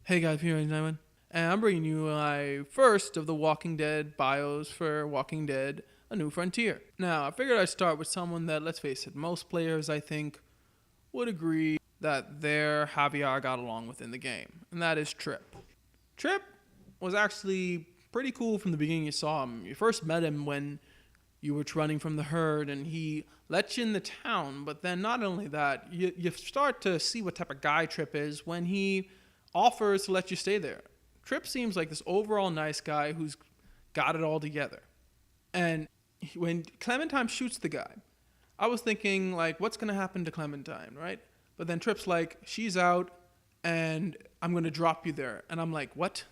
Hey guys, here is Simon, and I'm bringing you my first of the Walking Dead bios for Walking Dead: A New Frontier. Now, I figured I'd start with someone that, let's face it, most players I think would agree that their Javier got along with in the game, and that is Tripp. Tripp was actually pretty cool from the beginning you saw him. You first met him when you were running from the herd, and he let you in the town, but then not only that, you start to see what type of guy Tripp is when he offers to let you stay there. Tripp seems like this overall nice guy who's got it all together. And when Clementine shoots the guy, I was thinking, like, what's going to happen to Clementine, right? But then Tripp's like, she's out, and I'm going to drop you there. And I'm like, what?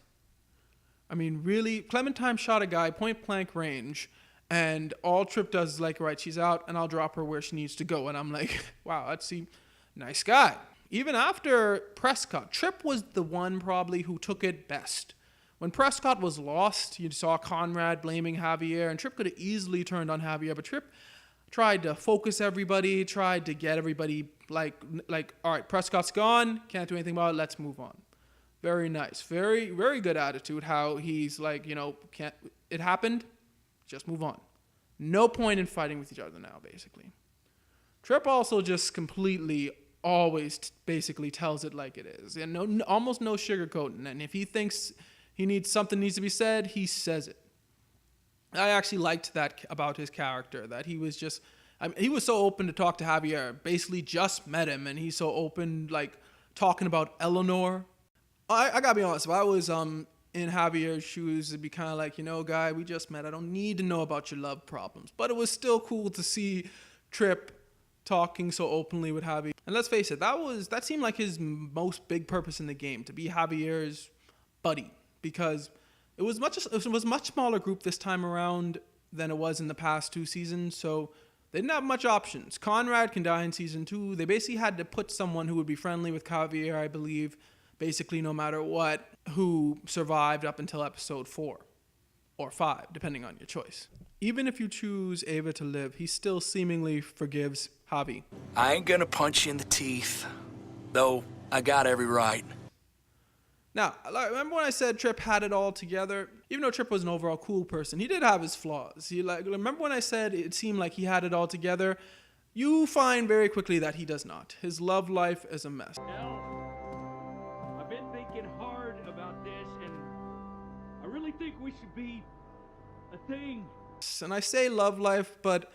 I mean, really? Clementine shot a guy point blank range, and all Tripp does is like, right, she's out, and I'll drop her where she needs to go. And I'm like, wow, that's a nice guy. Even after Prescott, Tripp was the one probably who took it best. When Prescott was lost, you saw Conrad blaming Javier, and Tripp could have easily turned on Javier, but Tripp tried to focus everybody, tried to get everybody like, all right, Prescott's gone, can't do anything about it, let's move on. Very nice, very, very good attitude, how he's like, it happened, just move on. No point in fighting with each other now, basically. Tripp also just completely always basically tells it like it is, and almost no sugarcoating. And if he thinks something needs to be said, he says it. I actually liked that about his character, that he was just, he was so open to talk to Javier. Basically, just met him, and he's so open, like talking about Eleanor. I gotta be honest, if I was in Javier's shoes, it'd be kind of like, guy, we just met. I don't need to know about your love problems. But it was still cool to see Tripp talking so openly with Javier. And let's face it, that seemed like his most big purpose in the game, to be Javier's buddy, because it was a much smaller group this time around than it was in the past two seasons, so they didn't have much options. Conrad can die in season 2. They basically had to put someone who would be friendly with Javier, I believe, basically no matter what, who survived up until episode 4 or 5, depending on your choice. Even if you choose Ava to live, he still seemingly forgives Javi. I ain't gonna punch you in the teeth, though I got every right. Now, remember when I said Tripp had it all together? Even though Tripp was an overall cool person, he did have his flaws. Remember when I said it seemed like he had it all together? You find very quickly that he does not. His love life is a mess. Now, I've been thinking hard about this, and I really think we should be a thing. And I say love life, but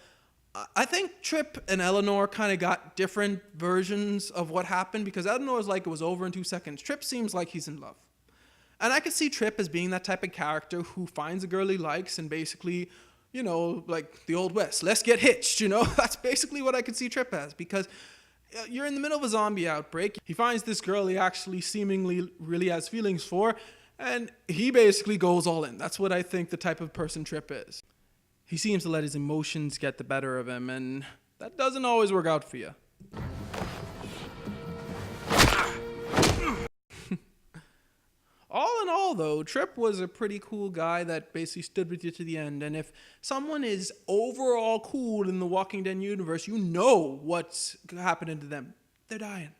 I think Tripp and Eleanor kind of got different versions of what happened, because Eleanor's like it was over in 2 seconds. Tripp seems like he's in love. And I could see Tripp as being that type of character who finds a girl he likes and basically, like the Old West, let's get hitched, That's basically what I could see Tripp as, because you're in the middle of a zombie outbreak. He finds this girl he actually seemingly really has feelings for, and he basically goes all in. That's what I think the type of person Tripp is. He seems to let his emotions get the better of him, and that doesn't always work out for you. All in all, though, Tripp was a pretty cool guy that basically stood with you to the end. And if someone is overall cool in the Walking Dead universe, you know what's happening to them. They're dying.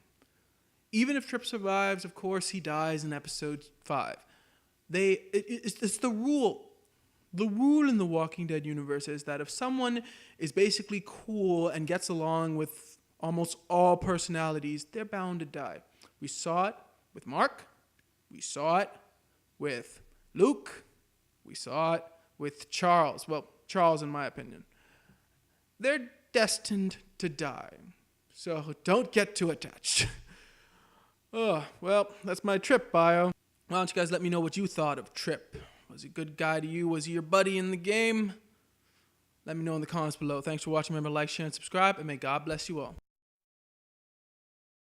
Even if Tripp survives, of course, he dies in episode 5. It's the rule. The rule in the Walking Dead universe is that if someone is basically cool and gets along with almost all personalities, they're bound to die. We saw it with Mark. We saw it with Luke. We saw it with Charles. Well, Charles, in my opinion. They're destined to die. So don't get too attached. Oh, well, that's my Tripp bio. Why don't you guys let me know what you thought of Tripp? Was he a good guy to you? Was he your buddy in the game? Let me know in the comments below. Thanks for watching. Remember to like, share, and subscribe, and may God bless you all.